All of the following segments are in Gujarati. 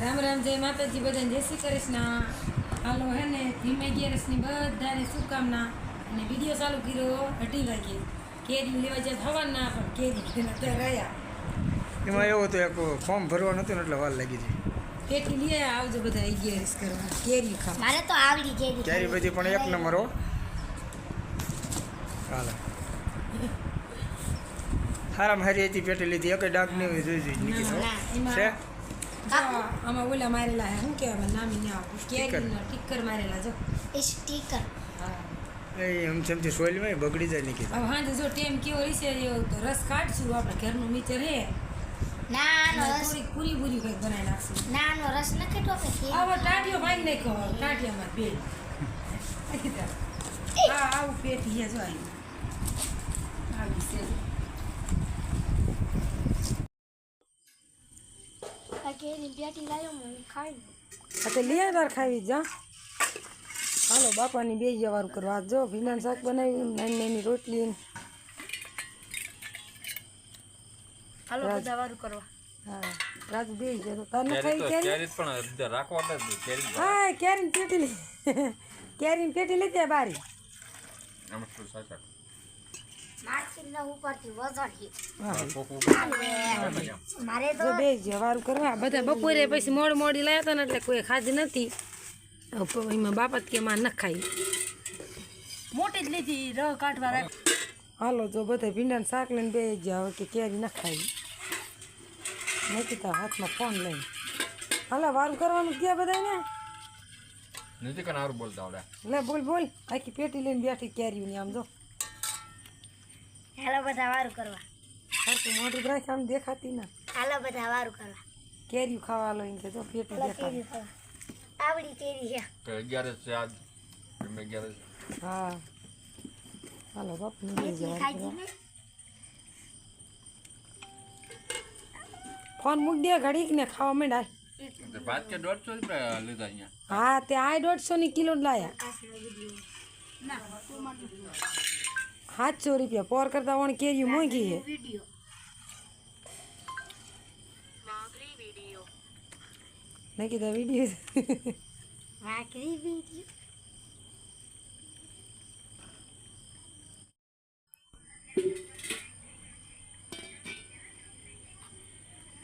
રામ રામ જય માતાજી બધાને જય શ્રી કૃષ્ણ. હાલો હે ને ધીમે ગેરસની બધાને શુભકામના. અને વિડીયો ચાલુ કર્યો 8 વાગે. કેરી લેવા જાય થવાના પણ કેરી અત્યારે રહ્યા. એમાં એવું હતું એક ફોર્મ ભરવાનું હતું ને એટલે વાર લાગી હતી. કેરી લઈ આવજો બધા ગેરસ કરવા કેરી ખાવા. મારે તો આવડી કેરી કેરી બધી પણ એક નંબર હો. હાલે હારામાં હારી હતી પેટી લીધી એક ડાક નહીં જોઈ નીકળી છે. આમાં ઓલા મારેલા હે શું કહેવાય નામી ના કેરીના ટીકર મારેલા જો એ સ્ટીકર. હા એ એમ ચમચી સોઈલમાં બગડી જાય નીકળી. હવે હાંજે જો ટેમ કેવો રહેશે એવું તો રસ કાઢશું આપણે ઘરનું મીચર હે નાનો રસ, થોડી પૂરી પૂરી કંઈક બનાવી નાખશું. નાનો રસ નથી તો કે આવો ટાટિયો ભાઈ નાખો ટાટિયામાં બે હા આવું પેટી હે જો આવી છે. આ કેરી પેટી લાવ્યો હું ખાઈ તો લઈ વાર ખાવી જા. હાલો બાપાની બે જવારું કરવા જો ભીંડાનું શાક બનાવ્યું નાની નાની રોટલી. હાલો બધા વારું કરવા. હા રાજુ બે જાય તો તને ખાઈ કેરી પણ રાખવા કેરી હા કેરીની પેટી લી કેરીની પેટી લીધી બારી માર્કેટ ના ઉપરથી વજાડી. હા મારે તો જો બે જવારું કરવા બધા બપોરે પછી મોડી લાવ્યા હતા ને એટલે કોઈ ખાધી નથી. એમાં બાપા કે માં ન ખાઈ મોટી જ લીધી રહ કાઢવા રાખ. હાલો જો બધા ભીંડાનું શાક લઈને બે જાવ કે કેરી ન ખાઈ નથી તો હાથમાં ફોન લઈને હાલો વારું કરવાનું ક્યાં બધા ને નથી કે નારું બોલતા આવડે લે બોલ બોલ આખી પેટી લઈને બેઠી કેરીઓની આમ જો હાલો બધા વારું કરવા. સરખું મોઢું રાખે આમ દેખાતી ના હાલો બધા વારું કરવા. કેરીઓ ખાવા લો કે જો પેટી હાલો દેખાય. કેરી ખાવા. આવડી કેરી છે. તો 11 છે આજ મેં 11 હા હાલો બાપની બે એટલી જવારું ખાધી કરવા. ને ફોન મૂક દે ઘડીક ને ખાવા માંડ. તો ભાત કે 150 રૂપિયા લીધા અહીંયા હા તે આ 150 ની કિલો લાયા 700 રૂપિયા પોર કરતા વણ કેરી મોંઘી છે. વિડિયો નહીં કીધા વિડીયો વાકરી વિડિયો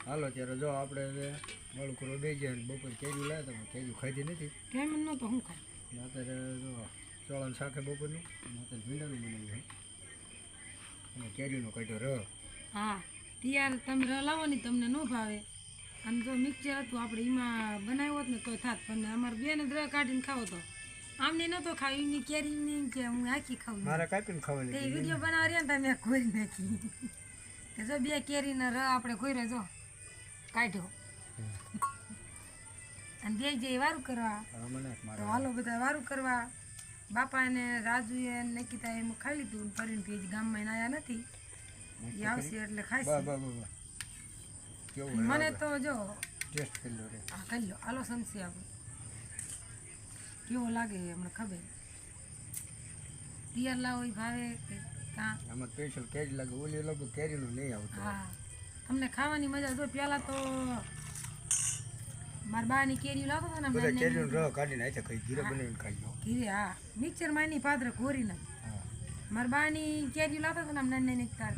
હાલો ત્યારે જો આપણે હવે વાળું કરો બે જાય બપોર કેરી લાવ્યા તમે કેરી ખાધી નથી. કેમ નતો હું ખાય અત્યારે જો ચોળાનું શાકે બપોરનું અત્યારે ભીંડાનું બનાવ્યું અને કેરીનો કાઢ્યો રહ. હા ત્યારે તમે ર લાવો ને તમને ન ભાવે અને જો મિક્સર હતું આપણે એમાં બનાવ્યો હોત ને તો થાત પણ અમારે બેને ર કાઢીને ખાવો તો આમને નતો ખાવ એમની કેરીની કે હું આખી ખાવું મારે કાપીને ખાવાની તે વિડીયો બનાવવા રહ્યા ને તમે ખોઈ નાખી કે જો બે કેરીના ર આપણે ખોઈરો જો કાઢ્યો અને બે જે વારું કરવા મને તો હાલો બધા વારું કરવા. બાપા એને રાજુએ નકીતા એમ ખાઈ લીધું ફરીને પેજ ગામમાં એને આવ્યા નથી એ આવશે એટલે ખાઈશું. કેવું મને તો જો ટેસ્ટ કરી લો રે. હા કરી લો હાલો સમસી આપણે કેવો લાગે હમણાં ખબર તિયાર લાવો એ ભાવે કે કાં. આમાં સ્પેશિયલ કેરી લાગે ઓલી લગભગ કેરીનું નહીં આવતું. હા તમને ખાવાની મજા જો પહેલાં તો મારા બાની કેરી લાવતો હતો ને બધા કેરીનું રહ કાઢીને આથે ખાઈ જીરે બનાવીને ખાઈ લો. ઘીરે હા મિક્સરમાં એની પાત્ર ઘોરીને હા મારા બાની કેરી લાવતો હતો ને આમ નાની નાની તાર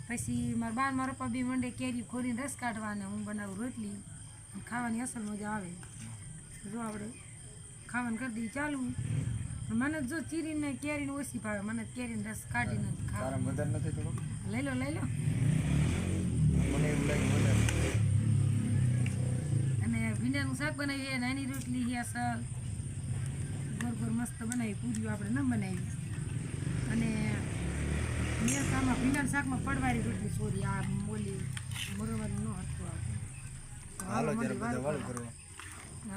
પછી મારા બા મારા પપ્પા બી મંડે કેરી ખોરીને રસ કાઢવાને હું બનાવું રોટલી ખાવાની અસલ મજા આવે. જો આપણે ખાવાનું કરી દઈએ ચાલુ. મને જો ચીરીને કેરીને ઓછી ભાવે મને કેરીને રસ કાઢીને તારા ખાવા. મદદ નથી થોડું લઈ લો મને એવું લાગે મદદ. અને ભીંડાનું શાક બનાવીએ નાની રોટલી છે અસલ ગોર ગોર મસ્ત બનાવી પૂરીઓ આપણે ન બનાવી. અને મેં આમાં ભીંડાના શાકમાં પડવાળી રોટલી છોડી આ મોલી બરોબર ન હતું આવતું. હાલો ત્યારે બધા વાળું કરવા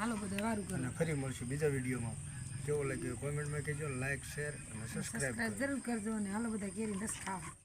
હાલો બધા વારું કરો. અને ફરી મળશું બીજા વિડીયોમાં. કેવો લાગ્યો કોમેન્ટમાં કહેજો, લાઈક શેર અને સબસ્ક્રાઈબ સબસ્ક્રાઈબ જરૂર કરજો અને હાલો બધા કેરી રસ ખાવા.